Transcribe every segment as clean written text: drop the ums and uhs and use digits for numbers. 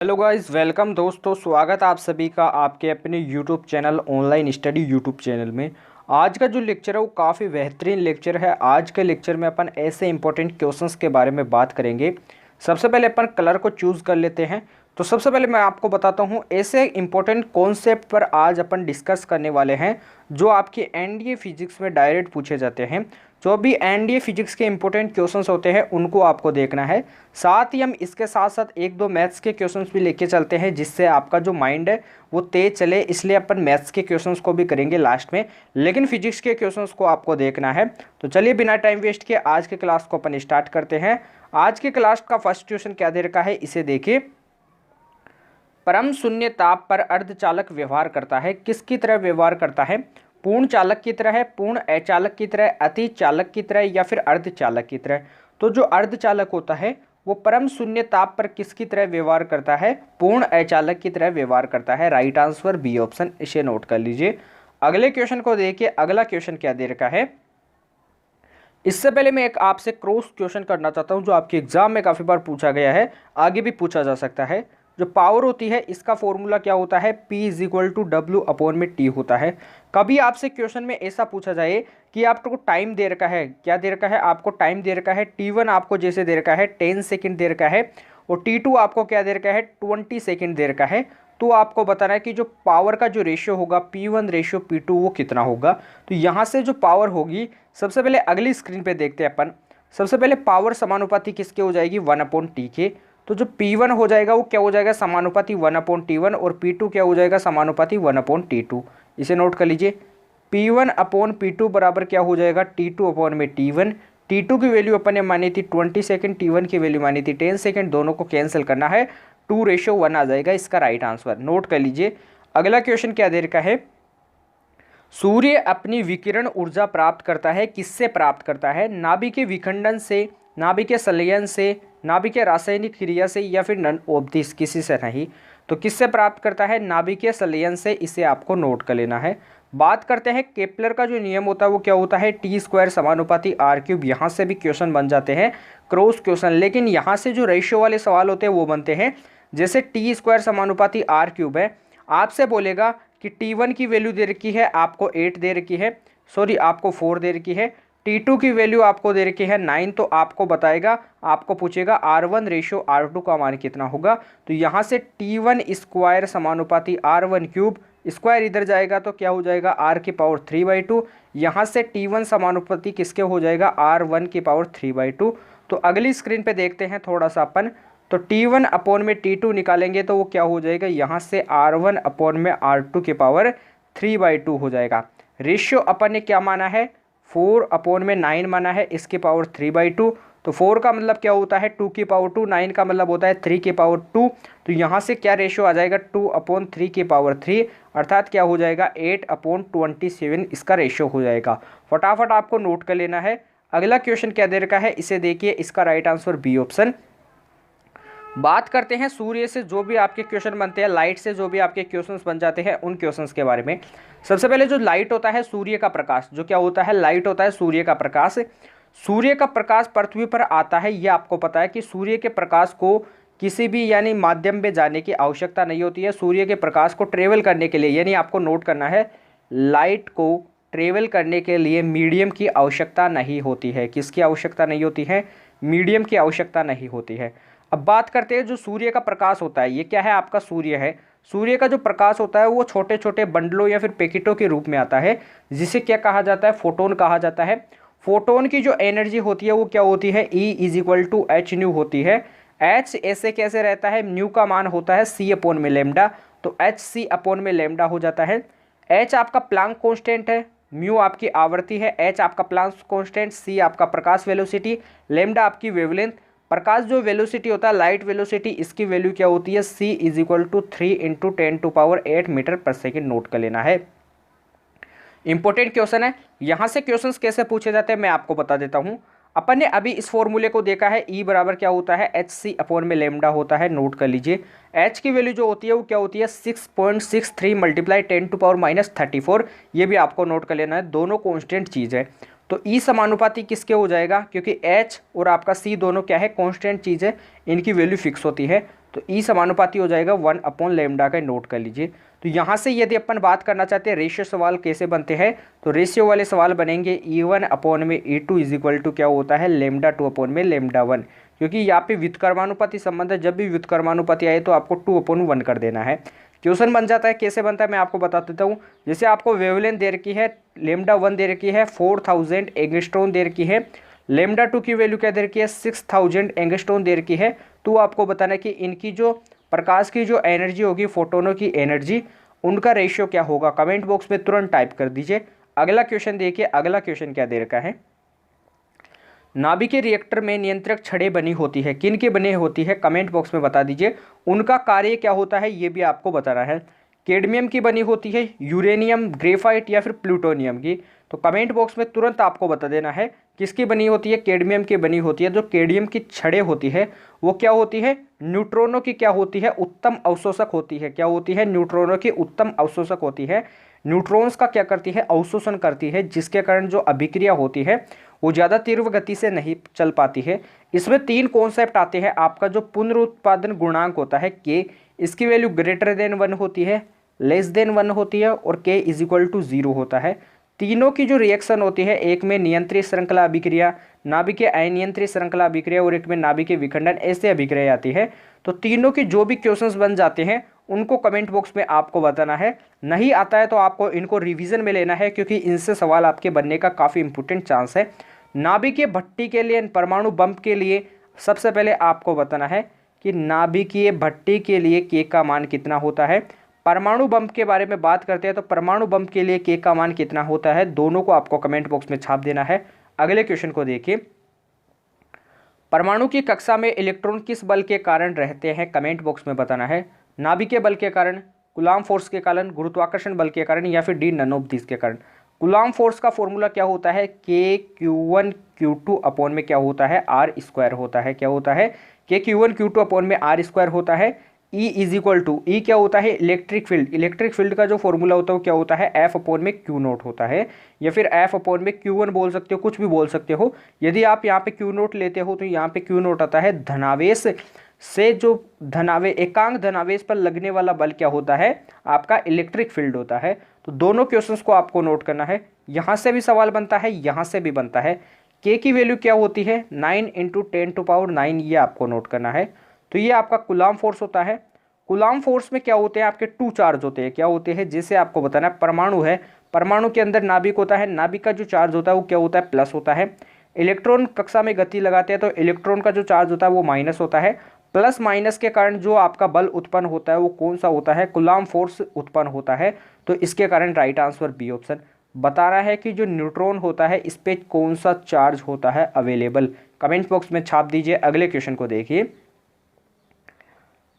Hello guys, welcome दोस्तों। स्वागत आप सभी का आपके अपने YouTube channel online study YouTube channel में। आज का जो लेक्चर है वो काफ़ी बेहतरीन लेक्चर है। आज के लेक्चर में अपन ऐसे इंपॉर्टेंट क्वेश्चंस के बारे में बात करेंगे। सबसे पहले अपन कलर को चूज़ कर लेते हैं। तो सबसे पहले मैं आपको बताता हूँ ऐसे इंपॉर्टेंट कॉन्सेप्ट पर आज अपन डिस्कस करने वाले हैं जो आपके एनडीए फिजिक्स में डायरेक्ट पूछे जाते हैं। जो भी एनडीए फिजिक्स के इंपॉर्टेंट क्वेश्चंस होते हैं उनको आपको देखना है। साथ ही हम इसके साथ साथ एक दो मैथ्स के क्वेश्चंस भी लेके चलते हैं जिससे आपका जो माइंड है वो तेज चले, इसलिए अपन मैथ्स के क्वेश्चंस को भी करेंगे लास्ट में, लेकिन फिजिक्स के क्वेश्चंस को आपको देखना है। तो चलिए बिना टाइम वेस्ट किए आज के क्लास को अपन स्टार्ट करते हैं। आज के क्लास का फर्स्ट क्वेश्चन क्या दे रखा है, इसे देखिए। परम शून्य ताप पर अर्धचालक व्यवहार करता है, किसकी तरह व्यवहार करता है? पूर्ण चालक की तरह है, पूर्ण अचालक की तरह, अति चालक की तरह या फिर अर्धचालक की तरह? तो जो अर्धचालक होता है वो परम शून्य ताप पर किसकी तरह व्यवहार करता है? पूर्ण अचालक की तरह व्यवहार करता है। राइट आंसर बी ऑप्शन, इसे नोट कर लीजिए। अगले क्वेश्चन को देखिए। अगला क्वेश्चन क्या दे रखा है। इससे पहले मैं एक आपसे क्रॉस क्वेश्चन करना चाहता हूं जो आपके एग्जाम में काफी बार पूछा गया है, आगे भी पूछा जा सकता है। जो पावर होती है इसका फॉर्मूला क्या होता है? P is equal to W upon में टी होता है। कभी आपसे क्वेश्चन में ऐसा पूछा जाए कि आपको टाइम दे रखा है, क्या दे रखा है? आपको टाइम दे रखा है T1 आपको जैसे दे रखा है 10 सेकेंड दे रखा है और T2 आपको क्या दे रखा है 20 सेकेंड दे रखा है। तो आपको बताना है कि जो पावर का जो रेशियो होगा P1 रेशियो P2 वो कितना होगा। तो यहाँ से जो पावर होगी, सबसे पहले अगली स्क्रीन पे देखते हैं अपन। सबसे पहले पावर समानुपाती किसके हो जाएगी? 1/T के। तो जो P1 हो जाएगा वो क्या हो जाएगा? समानुपाती 1/T1 और P2 क्या हो जाएगा? समानुपाती 1/T2। इसे नोट कर लीजिए। P1/P2 बराबर क्या हो जाएगा? T2/T1। T2 की वैल्यू अपन ने मानी थी 20 सेकेंड, T1 की वैल्यू मानी थी 10 सेकेंड, दोनों को कैंसिल करना है, 2:1 आ जाएगा इसका राइट आंसर। नोट कर लीजिए। अगला क्वेश्चन क्या दे रखा है। सूर्य अपनी विकिरण ऊर्जा प्राप्त करता है, किससे प्राप्त करता है? नाभिक विखंडन से, नाभिक संलयन से, नाभिक रासायनिक क्रिया से या फिर नन ऑफ दिस, किसी से नहीं। तो किससे प्राप्त करता है? नाभिक संलयन से। इसे आपको नोट कर लेना है। बात करते हैं केपलर का जो नियम होता है वो क्या होता है? T² समानुपाती R³। यहाँ से भी क्वेश्चन बन जाते हैं क्रॉस क्वेश्चन, लेकिन यहाँ से जो रेशियो वाले सवाल होते हैं वो बनते हैं। जैसे T² समानुपाती R³ है, आपसे बोलेगा कि T1 की वैल्यू दे रखी है आपको 8 दे रखी है, सॉरी आपको 4 दे रखी है। T2 की वैल्यू आपको दे रखी है 9, तो आपको बताएगा, आपको पूछेगा R1 रेशियो R2 का मान कितना होगा। तो यहाँ से T1² समानुपाती R1³, स्क्वायर इधर जाएगा तो क्या हो जाएगा? R⁴/2। यहाँ से T1 समानुपाती किसके हो जाएगा? R1⁴2। तो अगली स्क्रीन पे देखते हैं थोड़ा सा अपन। तो T1/T2 निकालेंगे तो वो क्या हो जाएगा? यहाँ से R1/R2⁴3/2 हो जाएगा। रेशियो अपन ने क्या माना है? 4/9 माना है, इसके पावर 3/2। तो 4 का मतलब क्या होता है? 2⁴2, 9 का मतलब होता है 3⁴2। तो यहाँ से क्या रेशियो आ जाएगा? 2/3⁴3, अर्थात क्या हो जाएगा? 8/27 इसका रेशियो हो जाएगा। फटाफट आपको नोट कर लेना है। अगला क्वेश्चन क्या दे रखा है, इसे देखिए। इसका राइट आंसर बी ऑप्शन। बात करते हैं सूर्य से जो भी आपके क्वेश्चन बनते हैं, लाइट से जो भी आपके क्वेश्चंस बन जाते हैं, उन क्वेश्चंस के बारे में। सबसे पहले जो लाइट होता है, सूर्य का प्रकाश, जो क्या होता है? लाइट होता है सूर्य का प्रकाश। सूर्य का प्रकाश पृथ्वी पर आता है, ये आपको पता है कि सूर्य के प्रकाश को किसी भी यानी माध्यम में जाने की आवश्यकता नहीं होती है। सूर्य के प्रकाश को ट्रेवल करने के लिए, यानी आपको नोट करना है, लाइट को ट्रेवल करने के लिए मीडियम की आवश्यकता नहीं होती है। किसकी आवश्यकता नहीं होती है? मीडियम की आवश्यकता नहीं होती है। अब बात करते हैं जो सूर्य का प्रकाश होता है, ये क्या है? आपका सूर्य है। सूर्य का जो प्रकाश होता है वो छोटे छोटे बंडलों या फिर पैकेटों के रूप में आता है, जिसे क्या कहा जाता है? फोटोन कहा जाता है। फोटोन की जो एनर्जी होती है वो क्या होती है? E = H होती है। H ऐसे कैसे रहता है? न्यू का मान होता है C/λ, तो HC/λ हो जाता है। H आपका प्लांक कांस्टेंट है, म्यू आपकी आवर्ती है, H आपका प्लांक कांस्टेंट, C आपका प्रकाश वेलोसिटी, लैम्डा आपकी वेवलेंथ। प्रकाश जो वेलोसिटी होता है, लाइट वेलोसिटी, इसकी वैल्यू क्या होती है? C = 3 × 10⁸ मीटर पर सेकेंड। नोट कर लेना है। इंपॉर्टेंट क्वेश्चन है। यहाँ से क्वेश्चंस कैसे पूछे जाते हैं मैं आपको बता देता हूँ। अपन ने अभी इस फॉर्मूले को देखा है। E बराबर क्या होता है? HC/λ होता है। नोट कर लीजिए। H की वैल्यू जो होती है वो क्या होती है? 6.63 × 10⁻34। ये भी आपको नोट कर लेना है, दोनों कॉन्स्टेंट चीज़ है। तो E समानुपाती किसके हो जाएगा? क्योंकि H और आपका C दोनों क्या है? कॉन्स्टेंट चीज़ है, इनकी वैल्यू फिक्स होती है। तो ई समानुपाती हो जाएगा 1/λ का, नोट कर लीजिए। तो यहाँ से यदि अपन बात करना चाहते हैं रेशियो सवाल कैसे बनते हैं, तो रेशियो वाले सवाल बनेंगे E1/E2 इज इक्वल टू क्या होता है λ2/λ1, क्योंकि यहाँ पे व्युत्क्रमानुपाती संबंध है। जब भी व्युत्क्रमानुपाती आए तो आपको 2/1 कर देना है। क्वेश्चन बन जाता है, कैसे बनता है मैं आपको बता देता हूँ। जैसे आपको वेवलेंथ दे रखी है λ1 दे रखी है 4000 एंगस्ट्रॉन दे रखी है, λ2 की वैल्यू क्या दे रखी है 6000 एंगस्ट्रॉन दे रखी है। तो आपको बताना है कि इनकी जो प्रकाश की जो एनर्जी होगी, फोटोनों की एनर्जी, उनका रेशियो क्या होगा। कमेंट बॉक्स में तुरंत टाइप कर दीजिए। अगला क्वेश्चन देखिए, अगला क्वेश्चन क्या दे रखा है। नाभिकीय रिएक्टर में नियंत्रक छड़ें बनी होती है, किन की बनी होती है, कमेंट बॉक्स में बता दीजिए। उनका कार्य क्या होता है ये भी आपको बताना है। कैडमियम की बनी होती है, यूरेनियम, ग्रेफाइट या फिर प्लूटोनियम की। तो कमेंट बॉक्स में तुरंत आपको बता देना है किसकी बनी होती है, कैडमियम की बनी होती है। जो कैडमियम की छड़ें होती है वो क्या होती है, न्यूट्रॉनों की क्या होती है, उत्तम अवशोषक होती है। क्या होती है, न्यूट्रॉनों की उत्तम अवशोषक होती है। न्यूट्रॉन्स का क्या करती है, अवशोषण करती है, जिसके कारण जो अभिक्रिया होती है वो ज़्यादा तीव्र गति से नहीं चल पाती है। इसमें 3 कॉन्सेप्ट आते हैं। आपका जो पुनरुत्पादन गुणांक होता है के, इसकी वैल्यू ग्रेटर देन 1 होती है, लेस देन 1 होती है और के इज इक्वल टू 0 होता है। तीनों की जो रिएक्शन होती है, एक में नियंत्रित श्रृंखला अभिक्रिया, नाभिकीय अनियंत्रित श्रृंखला अभिक्रिया और एक में नाभिकीय विखंडन, ऐसे अभिक्रिया आती है। तो तीनों की जो भी क्वेश्चंस बन जाते हैं उनको कमेंट बॉक्स में आपको बताना है। नहीं आता है तो आपको इनको रिवीजन में लेना है, क्योंकि इनसे सवाल आपके बनने का काफ़ी इंपॉर्टेंट चांस है। नाभिकीय भट्टी के लिए, परमाणु बम के लिए सबसे पहले आपको बताना है कि नाभिकीय भट्टी के लिए के का मान कितना होता है। परमाणु बम के बारे में बात करते हैं तो परमाणु बम के लिए के का मान कितना होता है, दोनों को आपको कमेंट बॉक्स में छाप देना है। अगले क्वेश्चन को देखिए, परमाणु की कक्षा में इलेक्ट्रॉन किस बल के कारण रहते हैं, कमेंट बॉक्स में बताना है। नाभिकीय बल के कारण, कूलॉम फोर्स के कारण, गुरुत्वाकर्षण बल के कारण या फिर डी नन ऑफ दिस के कारण। कूलॉम फोर्स का फॉर्मूला क्या होता है, KQ1Q2 अपॉन में क्या होता है, R² होता है। क्या होता है, KQ1Q2 अपॉन में R² होता है। E इज इक्वल टू, ई क्या होता है, इलेक्ट्रिक फील्ड। इलेक्ट्रिक फील्ड का जो फॉर्मूला होता है वो क्या होता है, F अपॉन में Q0 होता है, या फिर F अपॉन में Q1 बोल सकते हो, कुछ भी बोल सकते हो। यदि आप यहाँ पे Q0 लेते हो तो यहाँ पे Q0 आता है धनावेश से, जो एकांक धनावेश पर लगने वाला बल क्या होता है, आपका इलेक्ट्रिक फील्ड होता है। तो दोनों क्वेश्चंस को आपको नोट करना है। यहाँ से भी सवाल बनता है, यहाँ से भी बनता है। के की वैल्यू क्या होती है, 9 × 10⁹, ये आपको नोट करना है। तो ये आपका कूलॉम फोर्स होता है। कूलॉम फोर्स में क्या होते हैं, आपके 2 चार्ज होते हैं। क्या होते हैं, जैसे आपको बताना है, परमाणु है, परमाणु के अंदर नाभिक होता है, नाभिक का जो चार्ज होता है वो क्या होता है, प्लस होता है। इलेक्ट्रॉन कक्षा में गति लगाते हैं तो इलेक्ट्रॉन का जो चार्ज होता है वो माइनस होता है। प्लस माइनस के कारण जो आपका बल उत्पन्न होता है वो कौन सा होता है, कूलॉम फोर्स उत्पन्न होता है। तो इसके कारण राइट आंसर बी ऑप्शन। बताना है कि जो न्यूट्रॉन होता है इस पे कौन सा चार्ज होता है अवेलेबल, कमेंट बॉक्स में छाप दीजिए। अगले क्वेश्चन को देखिए,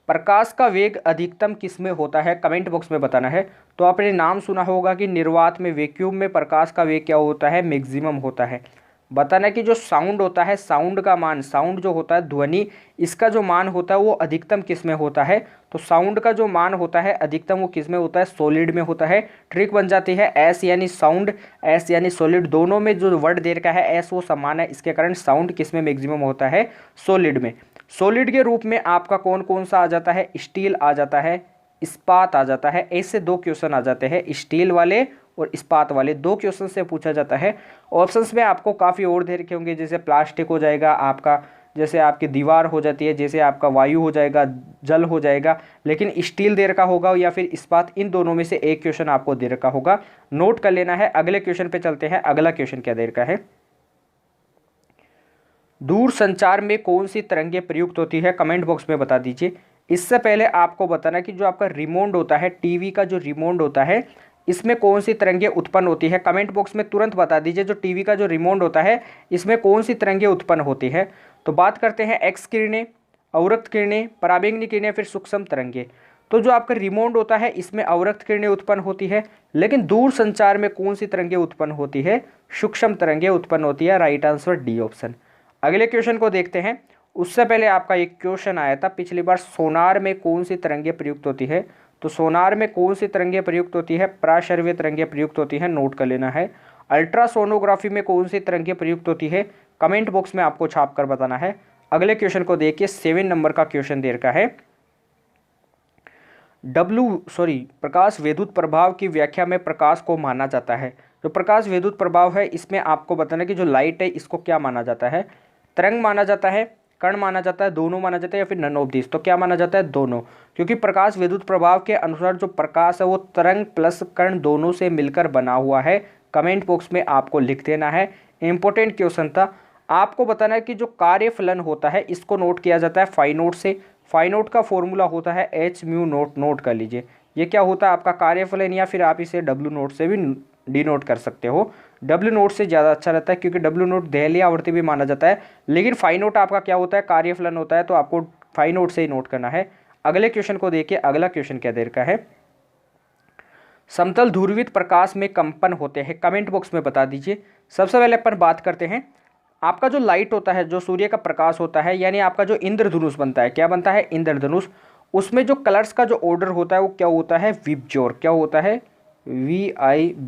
प्रकाश का वेग अधिकतम किस में होता है, कमेंट बॉक्स में बताना है। तो आपने नाम सुना होगा कि निर्वात में, वैक्यूम में प्रकाश का वेग क्या होता है, मैक्सिमम होता है। बताना कि जो साउंड होता है, साउंड का मान, साउंड जो होता है ध्वनि, इसका जो मान होता है वो अधिकतम किस में होता है। तो साउंड का जो मान होता है अधिकतम वो किस में होता है, सॉलिड में होता है। ट्रिक बन जाती है, एस यानी साउंड, एस यानी सॉलिड, दोनों में जो वर्ड दे रखा है एस वो समान है, इसके कारण साउंड किस में मैक्सिमम होता है, सॉलिड में। सॉलिड के रूप में आपका कौन कौन सा आ जाता है, स्टील आ जाता है, इस्पात आ जाता है। ऐसे 2 क्वेश्चन आ जाते हैं, स्टील वाले और इस्पात वाले 2 क्वेश्चन से पूछा जाता है। ऑप्शंस में आपको काफ़ी और दे रखे होंगे, जैसे प्लास्टिक हो जाएगा आपका, जैसे आपकी दीवार हो जाती है, जैसे आपका वायु हो जाएगा, जल हो जाएगा, लेकिन स्टील दे रखा होगा या फिर इस्पात, इन दोनों में से एक क्वेश्चन आपको दे रखा होगा, नोट कर लेना है। अगले क्वेश्चन पे चलते हैं। अगला क्वेश्चन क्या दे रखा है, दूर संचार में कौन सी तरंगें प्रयुक्त होती है, कमेंट बॉक्स में बता दीजिए। इससे पहले आपको बताना कि जो आपका रिमोट होता है, टीवी का जो रिमोट होता है, इसमें कौन सी तरंगें उत्पन्न होती है, कमेंट बॉक्स में तुरंत बता दीजिए। जो टीवी का जो रिमोट होता है इसमें कौन सी तरंगें उत्पन्न होती है। तो बात करते हैं एक्स किरणें, अवरक्त किरणें, पराबैंगनी किरणें, फिर सूक्ष्म तरंगें। तो जो आपका रिमोट होता है इसमें अवरक्त किरणें उत्पन्न होती है, लेकिन दूर संचार में कौन सी तरंगें उत्पन्न होती है, सूक्ष्म तरंगें उत्पन्न होती है। Right answer D option. अगले क्वेश्चन को देखते हैं। उससे पहले आपका एक क्वेश्चन आया था पिछली बार, सोनार में कौन सी तरंगें प्रयुक्त होती है। तो सोनार में कौन सी तरंगें प्रयुक्त होती है, पराश्रव्य तरंगें प्रयुक्त होती है, नोट कर लेना है। अल्ट्रासोनोग्राफी में कौन सी तरंगें प्रयुक्त होती है, कमेंट बॉक्स में आपको छाप कर बताना है। अगले क्वेश्चन को देखिए, 7 नंबर का क्वेश्चन दे रखा है। प्रकाश विद्युत प्रभाव की व्याख्या में प्रकाश को माना जाता है। जो प्रकाश विद्युत प्रभाव है इसमें आपको बताना कि जो लाइट है इसको क्या माना जाता है, तरंग माना जाता है, कण माना जाता है, दोनों माना जाता है या फिर नन ऑफ दिस। तो क्या माना जाता है, दोनों, क्योंकि प्रकाश विद्युत प्रभाव के अनुसार जो प्रकाश है वो तरंग प्लस कण दोनों से मिलकर बना हुआ है। कमेंट बॉक्स में आपको लिख देना है। इंपॉर्टेंट क्वेश्चन था, आपको बताना है कि जो कार्यफलन होता है इसको नोट किया जाता है फाई नोट से। फाई नोट का फॉर्मूला होता है एच म्यू नोट, नोट कर लीजिए। ये क्या होता है आपका कार्यफलन, या फिर आप इसे डब्ल्यू नोट से भी डिनोट कर सकते हो। डब्ल्यू नोट से ज़्यादा अच्छा रहता है क्योंकि डब्ल्यू नोट दहलीय आवर्ती भी माना जाता है, लेकिन फाई नोट आपका क्या होता है, कार्यफलन होता है, तो आपको फाई नोट से ही नोट करना है। अगले क्वेश्चन को देखिए, अगला क्वेश्चन क्या देर का है, समतल ध्रुवित प्रकाश में कंपन होते हैं, कमेंट बॉक्स में बता दीजिए। सबसे पहले अपन बात करते हैं, आपका जो लाइट होता है, जो सूर्य का प्रकाश होता है, यानी आपका जो इंद्रधनुष बनता है, क्या बनता है, इंद्रधनुष, उसमें जो कलर्स का जो ऑर्डर होता है वो क्या होता है, विबज्योर। क्या होता है, VIBGYOR,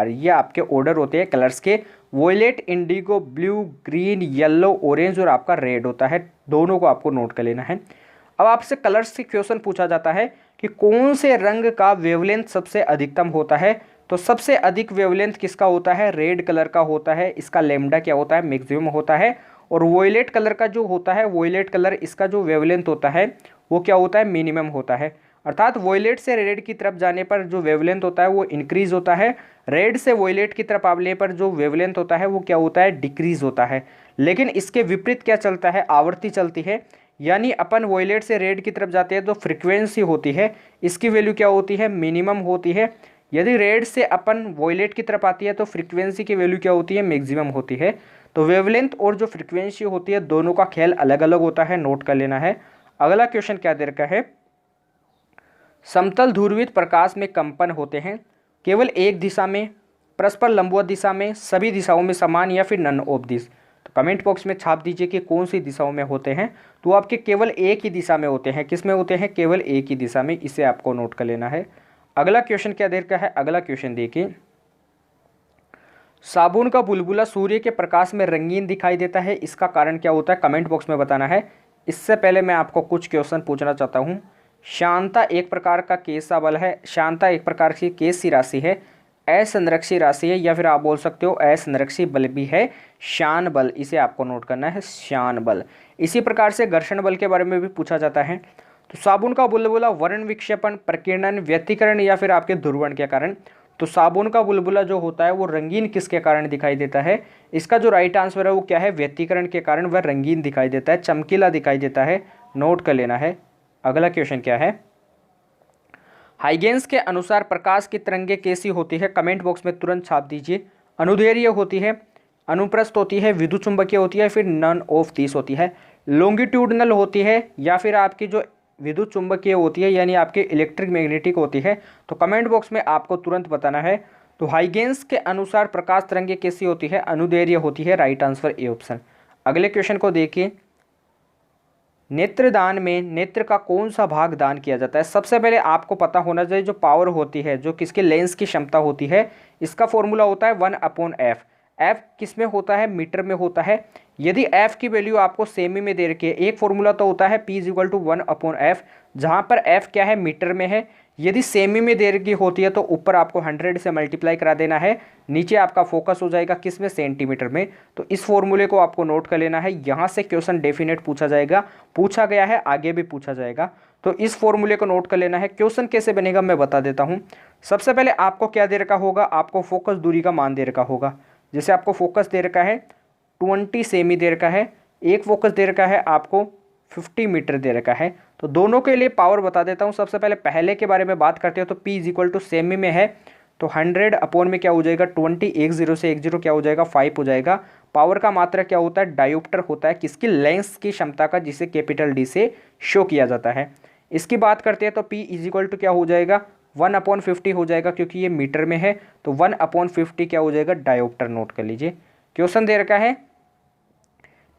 ये आपके ऑर्डर होते हैं कलर्स के। Violet, indigo, blue, green, yellow, orange और आपका रेड होता है, दोनों को आपको नोट कर लेना है। अब आपसे कलर्स से क्वेश्चन पूछा जाता है कि कौन से रंग का वेवलेंथ सबसे अधिकतम होता है, तो सबसे अधिक वेवलेंथ किसका होता है, रेड कलर का होता है। इसका लैम्डा क्या होता है, मैक्सिमम होता है। और वॉयलेट कलर का जो होता है, वॉयलेट कलर, इसका जो वेवलेंथ होता है वो क्या होता है, मिनिमम होता है। अर्थात वॉयलेट से रेड की तरफ जाने पर जो वेवलेंथ होता है वो इंक्रीज होता है, रेड से वॉयलेट की तरफ आने पर जो वेवलेंथ होता है वो क्या होता है, डिक्रीज होता है। लेकिन इसके विपरीत क्या चलता है, आवर्ती चलती है। यानी अपन वॉयलेट से रेड की तरफ जाते हैं तो फ्रीक्वेंसी होती है, इसकी वैल्यू क्या होती है, मिनिमम होती है। यदि रेड से अपन वॉयलेट की तरफ आती है तो फ्रीक्वेंसी की वैल्यू क्या होती है, मैक्सिमम होती है। तो वेवलेंथ और जो फ्रीक्वेंसी होती है दोनों का खेल अलग अलग होता है, नोट कर लेना है। अगला क्वेश्चन क्या दे रखा है, समतल ध्रुवित प्रकाश में कंपन होते हैं केवल एक दिशा में, परस्पर लंबवत दिशा में, सभी दिशाओं में समान, या फिर नन ऑफ दिस। तो कमेंट बॉक्स में छाप दीजिए कि कौन सी दिशाओं में होते हैं। तो आपके केवल एक ही दिशा में होते हैं, किस में होते हैं, केवल एक ही दिशा में, इसे आपको नोट कर लेना है। अगला क्वेश्चन क्या देर का है, अगला क्वेश्चन देखिए, साबुन का बुलबुला सूर्य के प्रकाश में रंगीन दिखाई देता है, इसका कारण क्या होता है, कमेंट बॉक्स में बताना है। इससे पहले मैं आपको कुछ क्वेश्चन पूछना चाहता हूँ। शांता एक प्रकार का केसा बल है, शांता एक प्रकार की केसी राशि है, असंरक्षी राशि है, या फिर आप बोल सकते हो असंरक्षी बल भी है, शान बल, इसे आपको नोट करना है, शान बल। इसी प्रकार से घर्षण बल के बारे में भी पूछा जाता है। तो साबुन का बुलबुला वर्ण विक्षेपण, प्रकीर्णन, व्यतिकरण या फिर आपके ध्रुवण के कारण। तो साबुन का बुलबुला जो होता है वो रंगीन किसके कारण दिखाई देता है, इसका जो राइट आंसर है वो क्या है, व्यतिकरण के कारण वह रंगीन दिखाई देता है, चमकीला दिखाई देता है, नोट कर लेना है। अगला क्वेश्चन क्या है, हाइगेंस के अनुसार प्रकाश की तरंगें कैसी होती है, कमेंट बॉक्स में तुरंत छाप दीजिए। अनुदैर्घ्य होती है, अनुप्रस्थ होती है, विद्युत चुंबकीय होती है, फिर नन ऑफ दिस होती है, लॉन्गिट्यूडनल होती है, या फिर आपकी जो विद्युत चुंबकीय होती है यानी आपकी इलेक्ट्रिक मैग्नेटिक होती है। तो कमेंट बॉक्स में आपको तुरंत बताना है। तो हाइगेंस के अनुसार प्रकाश तरंगें कैसी होती है, अनुदैर्घ्य होती है, राइट आंसर ए ऑप्शन। अगले क्वेश्चन को देखिए, नेत्रदान में नेत्र का कौन सा भाग दान किया जाता है। सबसे पहले आपको पता होना चाहिए जो पावर होती है, जो किसके लेंस की क्षमता होती है, इसका फॉर्मूला होता है 1/f। एफ किस में होता है, मीटर में होता है। यदि एफ की वैल्यू आपको सेमी में दे रखी है, एक फॉर्मूला तो होता है P = 1/f, जहाँ पर f क्या है, मीटर में है। यदि सेमी में दे रखी होती है तो ऊपर आपको 100 से मल्टीप्लाई करा देना है, नीचे आपका फोकस हो जाएगा किस में, सेंटीमीटर में। तो इस फॉर्मूले को आपको नोट कर लेना है, यहाँ से क्वेश्चन डेफिनेट पूछा जाएगा, पूछा गया है, आगे भी पूछा जाएगा। तो इस फॉर्मूले को नोट कर लेना है। क्वेश्चन कैसे बनेगा मैं बता देता हूँ। सबसे पहले आपको क्या दे रखा होगा, आपको फोकस दूरी का मान दे रखा होगा। जैसे आपको फोकस दे रखा है 20 सेमी दे रखा है, एक फोकस दे रखा है आपको 50 मीटर दे रखा है। तो दोनों के लिए पावर बता देता हूँ। सबसे पहले पहले के बारे में बात करते हो तो P = सेमी में है, तो 100 अपॉन में क्या हो जाएगा 20, 10 से 10 क्या हो जाएगा 5 हो जाएगा। पावर का मात्रा क्या होता है, डायोप्टर होता है, किसकी, लेंस की क्षमता का, जिसे कैपिटल D से शो किया जाता है। इसकी बात करते हैं तो P = क्या हो जाएगा 1/50 हो जाएगा, क्योंकि ये मीटर में है, तो 1/50 क्या हो जाएगा, डायोप्टर। नोट कर लीजिए। क्वेश्चन दे रखा है,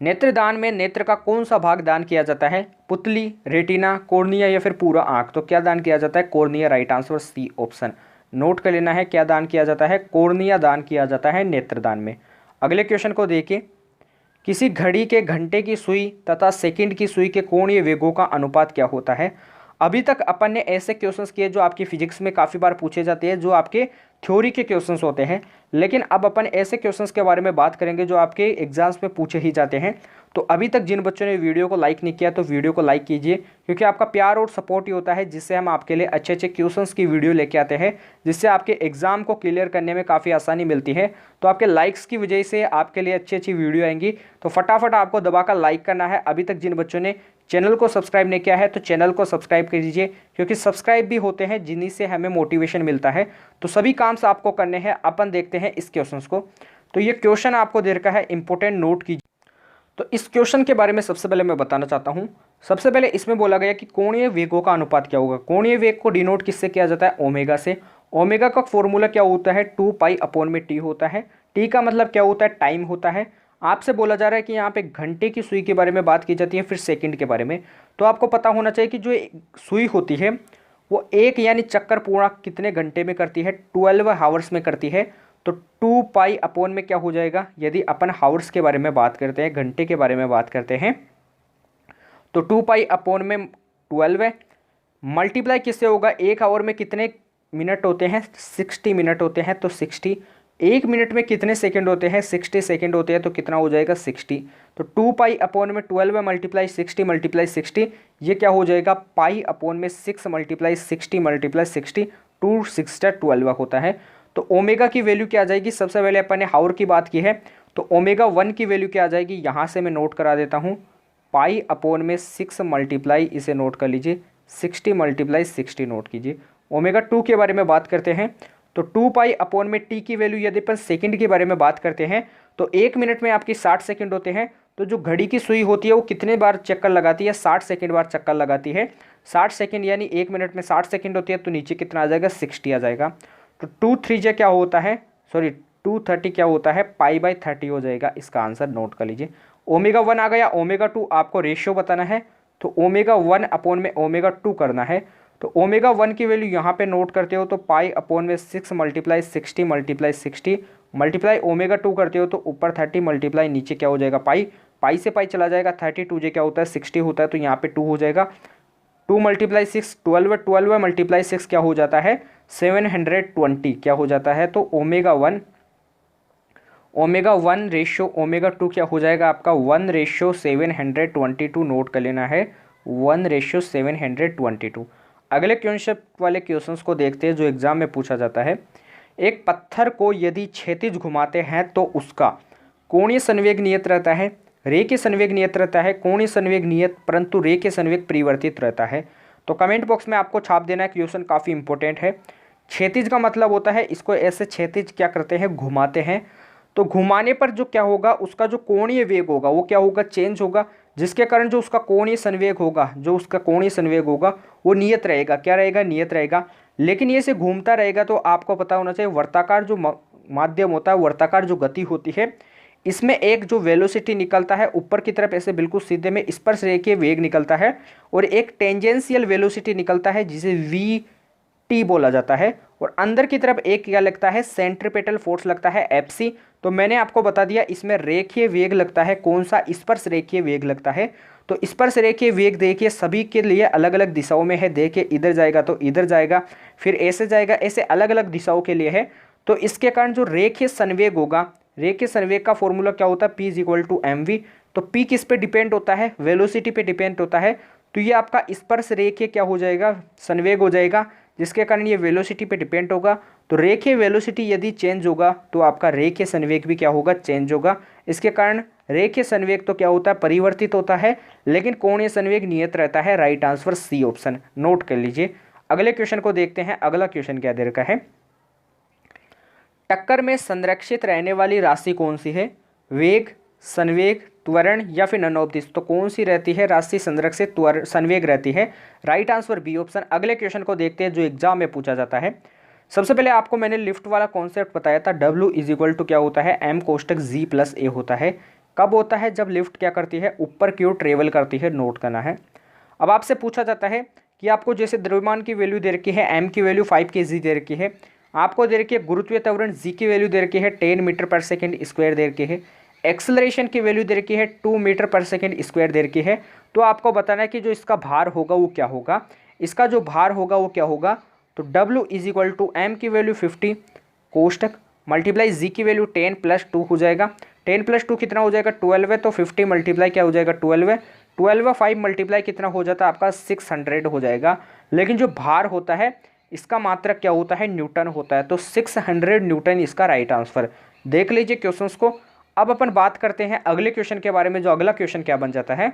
नेत्रदान में नेत्र का कौन सा भाग दान किया जाता है, पुतली, रेटिना, कॉर्निया या फिर पूरा आंख। तो क्या दान किया जाता है, cornea, right answer C option. Note कर लेना है, क्या दान किया जाता है, कॉर्निया दान किया जाता है नेत्रदान में। अगले क्वेश्चन को देखिए, किसी घड़ी के घंटे की सुई तथा सेकंड की सुई के कोणीय वेगों का अनुपात क्या होता है। अभी तक अपन ने ऐसे क्वेश्चंस किए जो आपकी फिजिक्स में काफ़ी बार पूछे जाते हैं, जो आपके थ्योरी के क्वेश्चंस होते हैं, लेकिन अब अपन ऐसे क्वेश्चंस के बारे में बात करेंगे जो आपके एग्जाम्स में पूछे ही जाते हैं। तो अभी तक जिन बच्चों ने वीडियो को लाइक नहीं किया तो वीडियो को लाइक कीजिए, क्योंकि आपका प्यार और सपोर्ट ही होता है जिससे हम आपके लिए अच्छे अच्छे क्वेश्चंस की वीडियो लेके आते हैं, जिससे आपके एग्जाम को क्लियर करने में काफ़ी आसानी मिलती है। तो आपके लाइक्स की वजह से आपके लिए अच्छी अच्छी वीडियो आएंगी, तो फटाफट आपको दबाकर लाइक करना है। अभी तक जिन बच्चों ने चैनल को सब्सक्राइब नहीं किया है तो चैनल को सब्सक्राइब कर दीजिए, क्योंकि सब्सक्राइब भी होते हैं जिन्हीं से हमें मोटिवेशन मिलता है। तो सभी काम से आपको करने हैं। अपन देखते हैं इस क्वेश्चंस को। तो ये क्वेश्चन आपको दे रखा है, इंपॉर्टेंट नोट कीजिए। तो इस क्वेश्चन के बारे में सबसे पहले मैं बताना चाहता हूँ। सबसे पहले इसमें बोला गया कि कोणीय वेगों का अनुपात क्या होगा। कोणीय वेग को डिनोट किससे किया जाता है, ओमेगा से। ओमेगा का फॉर्मूला क्या होता है, 2π/t होता है। टी का मतलब क्या होता है, टाइम होता है। आपसे बोला जा रहा है कि यहाँ पे घंटे की सुई के बारे में बात की जाती है, फिर सेकंड के बारे में। तो आपको पता होना चाहिए कि जो सुई होती है वो एक यानी चक्कर पूरा कितने घंटे में करती है, 12 हावर्स में करती है। तो 2π में क्या हो जाएगा, यदि अपन हावर्स के बारे में बात करते हैं, घंटे के बारे में बात करते हैं, तो 2π में 12 है। मल्टीप्लाई किससे होगा, एक आवर में कितने मिनट होते हैं, 60 मिनट होते हैं, तो 60। एक मिनट में कितने सेकंड होते हैं, 60 सेकंड होते हैं, तो कितना हो जाएगा, 60। तो 2π में 12 मल्टीप्लाई 60 मल्टीप्लाई 60, ये क्या हो जाएगा, π में 6 मल्टीप्लाई 60 मल्टीप्लाई 60, 2 6 12 होता है। तो ओमेगा की वैल्यू क्या आ जाएगी, सबसे पहले अपन ने हावर की बात की है, तो ओमेगा 1 की वैल्यू क्या आ जाएगी, यहाँ से मैं नोट करा देता हूँ, π में 6 मल्टीप्लाई, इसे नोट कर लीजिए, 60 मल्टीप्लाई 60 नोट कीजिए। ओमेगा 2 के बारे में बात करते हैं, तो 2π में टी की वैल्यू, यदि अपन सेकंड के बारे में बात करते हैं, तो एक मिनट में आपकी 60 सेकंड होते हैं। तो जो घड़ी की सुई होती है वो कितने बार चक्कर लगाती है, 60 सेकंड बार चक्कर लगाती है। 60 सेकंड यानी एक मिनट में 60 सेकंड होती है, तो नीचे कितना आ जाएगा, 60 आ जाएगा। तो 2 3 क्या होता है, सॉरी 230 क्या होता है, π/30 हो जाएगा। इसका आंसर नोट कर लीजिए। ओमेगा 1 आ गया। ओमेगा 2 आपको रेशियो बताना है, तो ओमेगा 1 में ओमेगा 2 करना है। तो ओमेगा 1 की वैल्यू यहाँ पे नोट करते हो, तो π में 6 मल्टीप्लाई 60 मल्टीप्लाई 60 मल्टीप्लाई ओमेगा 2 करते हो, तो ऊपर 30 मल्टीप्लाई नीचे क्या हो जाएगा, पाई से पाई चला जाएगा, 32 क्या होता है, 60 होता है, तो यहाँ पे 2 हो जाएगा। 2 मल्टीप्लाई 6 12, 12 मल्टीप्लाई 6 क्या हो जाता है, 720 क्या हो जाता है। तो ओमेगा 1 रेशियो ओमेगा 2 क्या हो जाएगा आपका, 1/722 नोट कर लेना है, 1/722। अगले कॉन्सेप्ट वाले क्वेश्चंस को देखते हैं जो एग्जाम में पूछा जाता है। एक पत्थर को यदि क्षैतिज घुमाते हैं तो उसका कोणीय संवेग नियत रहता है, रेखीय संवेग नियत रहता है, कोणीय संवेग नियत परंतु रेखीय संवेग परिवर्तित रहता है। तो कमेंट बॉक्स में आपको छाप देना है, क्वेश्चन काफ़ी इंपॉर्टेंट है। क्षैतिज का मतलब होता है, इसको ऐसे क्षैतिज क्या करते हैं, घुमाते हैं। तो घुमाने पर जो क्या होगा, उसका जो कोणीय वेग होगा वो क्या होगा, चेंज होगा, जिसके कारण जो उसका कोणीय संवेग होगा वो नियत रहेगा। क्या रहेगा, नियत रहेगा। लेकिन ये से घूमता रहेगा, तो आपको पता होना चाहिए वर्ताकार जो माध्यम होता है, वर्ताकार जो गति होती है, इसमें एक जो वेलोसिटी निकलता है ऊपर की तरफ ऐसे बिल्कुल सीधे में स्पर्श रेखीय वेग निकलता है, और एक टेंजेंशियल वेलोसिटी निकलता है जिसे वी बोला जाता है, और अंदर की तरफ एक क्या लगता है, सेंट्रीपेटल फोर्स लगता है, Fc। तो मैंने आपको बता दिया इसमें रेखीय वेग लगता है, कौन सा, स्पर्श रेखीय वेग लगता है। तो स्पर्श रेखीय वेग देखिए सभी के लिए अलग अलग दिशाओं में है, देखिए इधर जाएगा तो इधर जाएगा, फिर ऐसे जाएगा, ऐसे अलग अलग दिशाओं के लिए है। तो इसके कारण जो रेखीय संवेग होगा, रेखीय संवेग का फॉर्मूला क्या होता है, P = mv। तो P किस पे डिपेंड होता है, वेलोसिटी पे डिपेंड होता है। तो ये आपका स्पर्श रेखीय क्या हो जाएगा, संवेग हो जाएगा, जिसके कारण ये वेलोसिटी पे डिपेंड होगा। तो रेखीय वेलोसिटी यदि चेंज होगा तो आपका रेखीय संवेग भी क्या होगा, चेंज होगा। इसके कारण रेखीय संवेग तो क्या होता है, परिवर्तित होता है, लेकिन कोणीय संवेग नियत रहता है। Right answer C option, note कर लीजिए। अगले क्वेश्चन को देखते हैं। अगला क्वेश्चन क्या दे रखा है, टक्कर में संरक्षित रहने वाली राशि कौन सी है, वेग, संवेग, त्वरण या फिर नन ऑफ दिस। तो कौन सी रहती है राशि, संरक्षित संवेग रहती है। Right answer B option. अगले क्वेश्चन को देखते हैं जो एग्जाम में पूछा जाता है। सबसे पहले आपको मैंने लिफ्ट वाला कॉन्सेप्ट बताया था, W = क्या होता है, M कोष्टक G + A होता है। कब होता है, जब लिफ्ट क्या करती है, ऊपर की ओर ट्रेवल करती है, नोट करना है। अब आपसे पूछा जाता है कि आपको जैसे द्रव्यमान की वैल्यू दे रखी है, M की वैल्यू 5 kg दे रखी है, आपको दे रखी है गुरुत्वीय त्वरण G की वैल्यू दे रखी है 10 मीटर/सेकंड² दे रखी है, एक्सेलरेशन की वैल्यू दे रखी है 2 मीटर/सेकंड² दे रखी है। तो आपको बताना है कि जो इसका भार होगा वो क्या होगा। इसका जो भार होगा वो क्या होगा, तो W is equal to M की वैल्यू 50 कोष्टक मल्टीप्लाई जी की वैल्यू 10 + 2 हो जाएगा। 10 + 2 कितना हो जाएगा, 12 है, तो 50 मल्टीप्लाई क्या हो जाएगा, 12 है। 12 5 मल्टीप्लाई कितना हो जाता है आपका, 600 हो जाएगा। लेकिन जो भार होता है इसका मात्रक क्या होता है, न्यूटन होता है, तो 600 न्यूटन इसका राइट आंसर। देख लीजिए क्वेश्चंस को। अब अपन बात करते हैं अगले क्वेश्चन के बारे में। जो अगला क्वेश्चन क्या बन जाता है,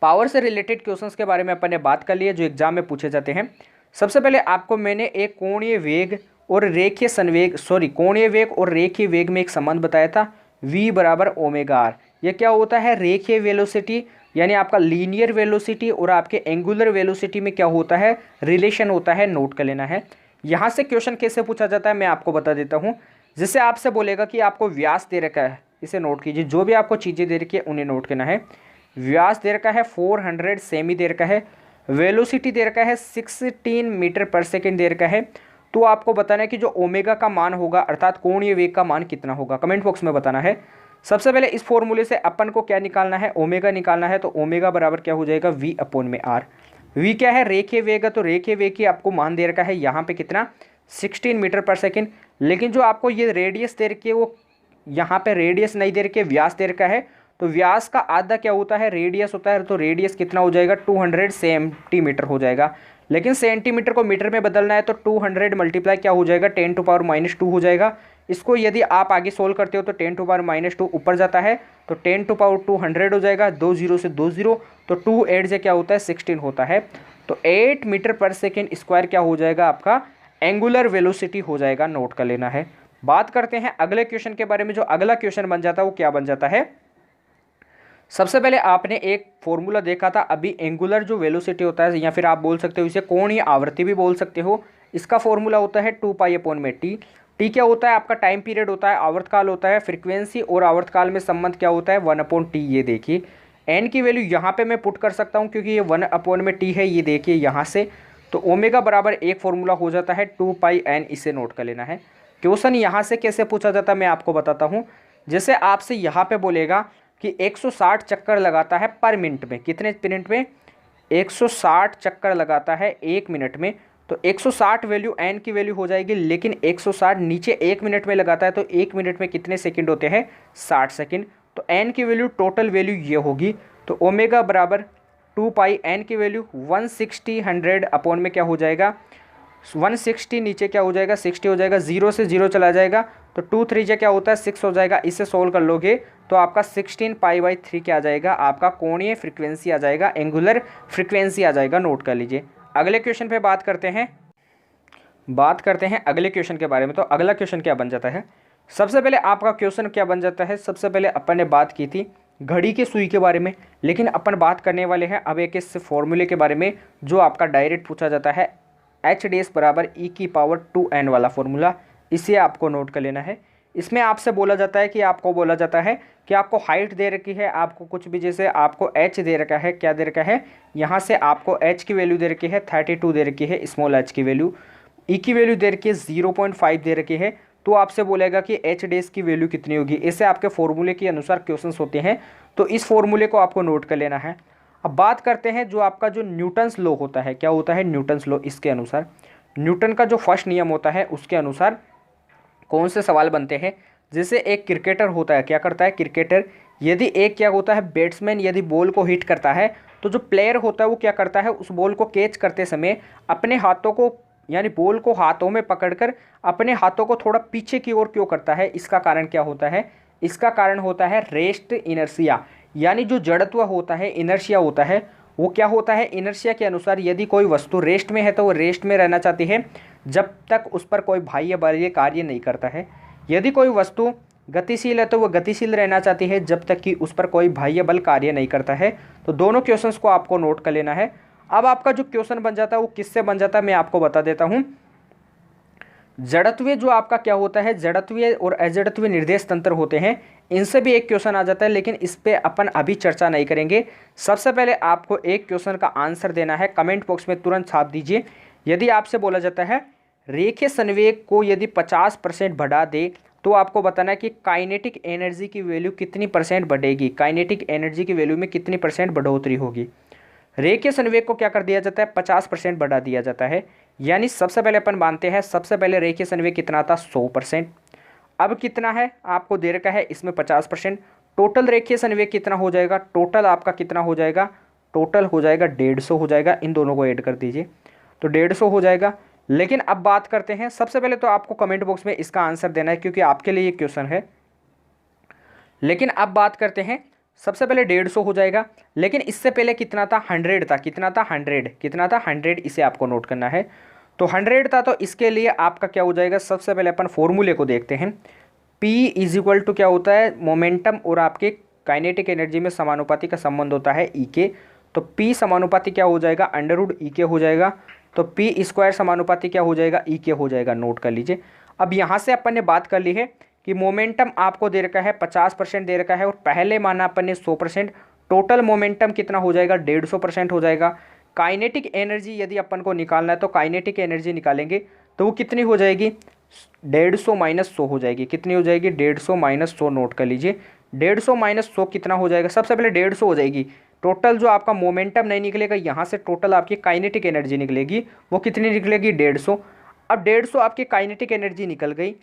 पावर से रिलेटेड क्वेश्चंस के बारे में अपन ने बात कर ली है जो एग्जाम में पूछे जाते हैं। सबसे पहले आपको मैंने एक कोणीय वेग और रेखीय संवेग कोणीय वेग और रेखीय वेग में एक संबंध बताया था, v बराबर ω/r। यह क्या होता है, रेखीय वेलोसिटी यानी आपका लीनियर वेलोसिटी और आपके एंगुलर वेलोसिटी में क्या होता है, रिलेशन होता है, नोट कर लेना है। यहाँ से क्वेश्चन कैसे पूछा जाता है मैं आपको बता देता हूँ। जिससे आपसे बोलेगा कि आपको व्यास दे रखा है, इसे नोट कीजिए। जो भी आपको चीज़ें दे रखी है उन्हें नोट करना है। व्यास दे रखा है 400 सेमी दे रखा है, वेलोसिटी दे रखा है 16 मीटर पर सेकेंड दे रखा है। तो आपको बताना है कि जो ओमेगा का मान होगा अर्थात कोणीय वेग का मान कितना होगा, कमेंट बॉक्स में बताना है। सबसे पहले इस फॉर्मूले से अपन को क्या निकालना है, ओमेगा निकालना है। तो ओमेगा बराबर क्या हो जाएगा, v/r। v क्या है, रेखीय वेग है, तो रेखीय वेग की आपको मान दे रखा है यहाँ पे कितना, 16 मीटर पर सेकेंड। लेकिन जो आपको ये रेडियस दे रखी है वो यहाँ पे रेडियस नहीं दे रखी है, व्यास दे रखा है। तो व्यास का आधा क्या होता है, रेडियस होता है। तो रेडियस कितना हो जाएगा, 200 सेंटीमीटर हो जाएगा। लेकिन सेंटीमीटर को मीटर में बदलना है तो 200 मल्टीप्लाई क्या हो जाएगा, 10⁻⁻2 हो जाएगा। इसको यदि आप आगे सोल्व करते हो तो 10⁻⁻2 ऊपर जाता है तो 10⁻2 100 हो जाएगा। 2 0 से 2 0, तो 2 8 से क्या होता है, 16 होता है। तो 8 मीटर पर सेकेंड स्क्वायर क्या हो जाएगा, आपका एंगुलर वेलोसिटी हो जाएगा, नोट कर लेना है। बात करते हैं अगले क्वेश्चन के बारे में। जो अगला क्वेश्चन बन जाता है वो क्या बन जाता है, सबसे पहले आपने एक फॉर्मूला देखा था अभी, एंगुलर जो वेलोसिटी होता है या फिर आप बोल सकते हो इसे कोणीय आवृत्ति भी बोल सकते हो। इसका फॉर्मूला होता है 2π/t। टी क्या होता है, आपका टाइम पीरियड होता है, आवर्तकाल होता है। फ्रीक्वेंसी और आवर्तकाल में संबंध क्या होता है, 1/t। ये देखिए एन की वैल्यू यहाँ पे मैं पुट कर सकता हूँ क्योंकि ये 1/t है, ये देखिए यहाँ से। तो ओमेगा बराबर एक फॉर्मूला हो जाता है 2πn, इसे नोट कर लेना है। क्वेश्चन यहाँ से कैसे पूछा जाता है मैं आपको बताता हूँ। जैसे आपसे यहाँ पे बोलेगा कि 160 चक्कर लगाता है पर मिनट में, कितने मिनट में, 160 चक्कर लगाता है 1 मिनट में। तो 160 वैल्यू एन की वैल्यू हो जाएगी, लेकिन 160 नीचे 1 मिनट में लगाता है तो 1 मिनट में कितने सेकंड होते हैं, 60 सेकंड। तो एन की वैल्यू टोटल वैल्यू ये होगी। तो ओमेगा बराबर 2π, एन की वैल्यू 160 100 अपॉन में क्या हो जाएगा, 160 नीचे क्या हो जाएगा, 60 हो जाएगा। 0 से 0 चला जाएगा तो 2 3 क्या होता है, 6 हो जाएगा। इसे सोल्व कर लोगे तो आपका 16π/3 क्या आ जाएगा, आपका कोणीय फ्रीक्वेंसी आ जाएगा, एंगुलर फ्रीक्वेंसी आ जाएगा, नोट कर लीजिए। अगले क्वेश्चन पे बात करते हैं अगले क्वेश्चन के बारे में। तो अगला क्वेश्चन क्या बन जाता है, सबसे पहले आपका क्वेश्चन क्या बन जाता है। सबसे पहले अपन ने बात की थी घड़ी की सुई के बारे में, लेकिन अपन बात करने वाले हैं अब एक इस फॉर्मूले के बारे में जो आपका डायरेक्ट पूछा जाता है, H बराबर e⁻²n वाला फॉर्मूला। इसे आपको नोट कर लेना है। इसमें आपसे बोला जाता है कि आपको हाइट दे रखी है, आपको कुछ भी, जैसे आपको h दे रखा है, क्या दे रखा है, यहाँ से आपको h की वैल्यू दे रखी है 32 दे रखी है, स्मॉल h की वैल्यू, e की वैल्यू दे रखी है 0.5 दे रखी है। तो आपसे बोलेगा कि H की वैल्यू कितनी होगी। इससे आपके फॉर्मूले के अनुसार क्वेश्चंस होते हैं, तो इस फॉर्मूले को आपको नोट कर लेना है। अब बात करते हैं जो आपका जो न्यूटन्स लॉ होता है, क्या होता है, न्यूटन्स लॉ। इसके अनुसार न्यूटन का जो फर्स्ट नियम होता है उसके अनुसार कौन से सवाल बनते हैं। जैसे एक क्रिकेटर होता है, क्या करता है क्रिकेटर, यदि एक क्या होता है बैट्समैन यदि बॉल को हिट करता है तो जो प्लेयर होता है वो क्या करता है, उस बॉल को कैच करते समय अपने हाथों को यानी बॉल को हाथों में पकड़कर अपने हाथों को थोड़ा पीछे की ओर क्यों करता है। इसका कारण क्या होता है, इसका कारण होता है रेस्ट इनर्शिया, यानी जो जड़त्व होता है, इनर्शिया होता है, वो क्या होता है, इनर्शिया के अनुसार यदि कोई वस्तु रेस्ट में है तो वो रेस्ट में रहना चाहती है जब तक उस पर कोई बाह्य बल कार्य नहीं करता है। यदि कोई वस्तु गतिशील है तो वो गतिशील रहना चाहती है जब तक कि उस पर कोई बाह्य बल कार्य नहीं करता है। तो दोनों क्वेश्चंस को आपको नोट कर लेना है। अब आपका जो क्वेश्चन बन जाता है वो किससे बन जाता है मैं आपको बता देता हूँ। जड़त्वीय जो आपका क्या होता है, जड़त्वीय और अजड़त्वीय निर्देश तंत्र होते हैं, इनसे भी एक क्वेश्चन आ जाता है, लेकिन इस पे अपन अभी चर्चा नहीं करेंगे। सबसे पहले आपको एक क्वेश्चन का आंसर देना है, कमेंट बॉक्स में तुरंत छाप दीजिए। यदि आपसे बोला जाता है रेखीय संवेग को यदि 50% बढ़ा दे तो आपको बताना है कि काइनेटिक एनर्जी की वैल्यू कितनी % बढ़ेगी, काइनेटिक एनर्जी की वैल्यू में कितनी % बढ़ोतरी होगी। रेखीय संवेग को क्या कर दिया जाता है, 50% बढ़ा दिया जाता है। यानी सबसे पहले अपन मानते हैं, सबसे पहले रेखीय संवेग कितना था, 100%। अब कितना है आपको दे रखा है, इसमें 50%। टोटल रेखीय संवेग कितना हो जाएगा, टोटल आपका कितना हो जाएगा, टोटल हो जाएगा 150 हो जाएगा। इन दोनों को ऐड कर दीजिए तो 150 हो जाएगा। लेकिन अब बात करते हैं, सबसे पहले तो आपको कमेंट बॉक्स में इसका आंसर देना है क्योंकि आपके लिए ये क्वेश्चन है। लेकिन अब बात करते हैं, सबसे पहले 150 हो जाएगा, लेकिन इससे पहले कितना था, 100 था। कितना था, 100। कितना था, 100। इसे आपको नोट करना है। तो 100 था, तो इसके लिए आपका क्या हो जाएगा, सबसे पहले अपन फॉर्मूले को देखते हैं। P इज इक्वल टू क्या होता है, मोमेंटम और आपके काइनेटिक एनर्जी में समानुपाती का संबंध होता है ई के। तो P समानुपाती क्या हो जाएगा, √E के हो जाएगा। तो P² समानुपाती क्या हो जाएगा, ई के हो जाएगा। नोट कर लीजिए। अब यहाँ से अपन ने बात कर ली है कि मोमेंटम आपको दे रखा है 50% दे रखा है, और पहले माना अपन ने 100%। टोटल मोमेंटम कितना हो जाएगा, 150% हो जाएगा। काइनेटिक एनर्जी यदि अपन को निकालना है तो काइनेटिक एनर्जी निकालेंगे तो वो कितनी हो जाएगी, 150 - 100 हो जाएगी। कितनी हो जाएगी, 150 - 100। नोट कर लीजिए। 150 - 100 कितना हो जाएगा, सबसे पहले 150 हो जाएगी। टोटल जो आपका मोमेंटम नहीं निकलेगा, यहाँ से टोटल आपकी काइनेटिक एनर्जी निकलेगी, वो कितनी निकलेगी, 150। अब 150 आपकी काइनेटिक एनर्जी निकल गई,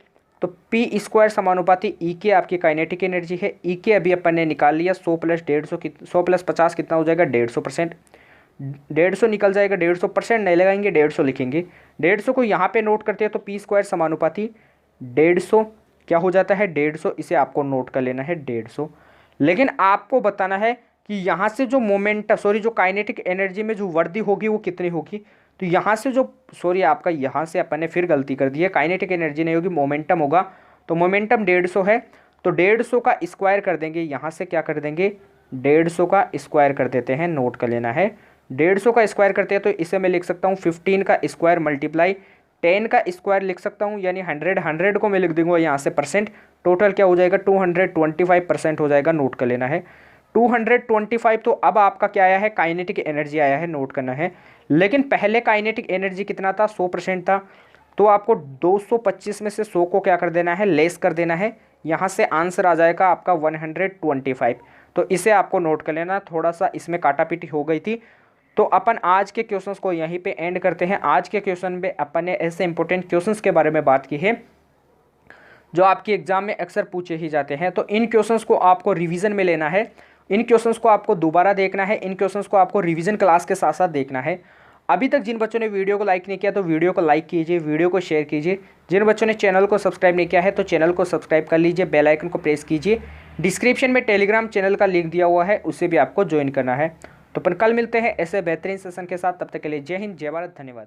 तो P² समानुपाती ई के आपकी काइनेटिक एनर्जी है। ई के अभी अपन ने निकाल लिया, 100 + 150 100 + 50 कितना हो जाएगा, 150%। 150 निकल जाएगा, 150% नहीं लगाएंगे, 150 लिखेंगे। 150 को यहाँ पे नोट करते हैं तो P² समानुपाती 150 क्या हो जाता है, 150। इसे आपको नोट कर लेना है, 150। लेकिन आपको बताना है कि यहाँ से जो जो काइनेटिक एनर्जी में जो वृद्धि होगी वो कितनी होगी। तो यहाँ से आपका यहाँ से अपन ने फिर गलती कर दी है, काइनेटिक एनर्जी नहीं होगी, मोमेंटम होगा। तो मोमेंटम 150 है, तो 150 का स्क्वायर कर देंगे। यहाँ से क्या कर देंगे, 150 का स्क्वायर कर देते हैं। नोट कर लेना है, 150 का स्क्वायर करते हैं तो इसे मैं लिख सकता हूँ 15 का स्क्वायर × 10 का स्क्वायर लिख सकता हूँ, यानी 100 को मैं लिख दूंगा यहाँ से परसेंट। टोटल क्या हो जाएगा, 225% हो जाएगा। नोट कर लेना है 225। तो अब आपका क्या आया है, काइनेटिक एनर्जी आया है। नोट करना है। लेकिन पहले काइनेटिक एनर्जी कितना था, 100% था। तो आपको 225 में से 100 को क्या कर देना है, लेस कर देना है। यहाँ से आंसर आ जाएगा आपका 125। तो इसे आपको नोट कर लेना। थोड़ा सा इसमें काटापीटी हो गई थी। तो अपन आज के क्वेश्चंस को यहीं पे एंड करते हैं। आज के क्वेश्चन में अपन ने ऐसे इंपॉर्टेंट क्वेश्चंस के बारे में बात की है जो आपके एग्जाम में अक्सर पूछे ही जाते हैं। तो इन क्वेश्चंस को आपको रिवीजन में लेना है, इन क्वेश्चंस को आपको दोबारा देखना है, इन क्वेश्चंस को आपको रिवीजन क्लास के साथ साथ देखना है। अभी तक जिन बच्चों ने वीडियो को लाइक नहीं किया तो वीडियो को लाइक कीजिए, वीडियो को शेयर कीजिए। जिन बच्चों ने चैनल को सब्सक्राइब नहीं किया है तो चैनल को सब्सक्राइब कर लीजिए, बेल आइकन को प्रेस कीजिए। डिस्क्रिप्शन में टेलीग्राम चैनल का लिंक दिया हुआ है, उससे भी आपको ज्वाइन करना है। तो अपन कल मिलते हैं ऐसे बेहतरीन सेशन के साथ। तब तक के लिए जय हिंद, जय भारत, धन्यवाद।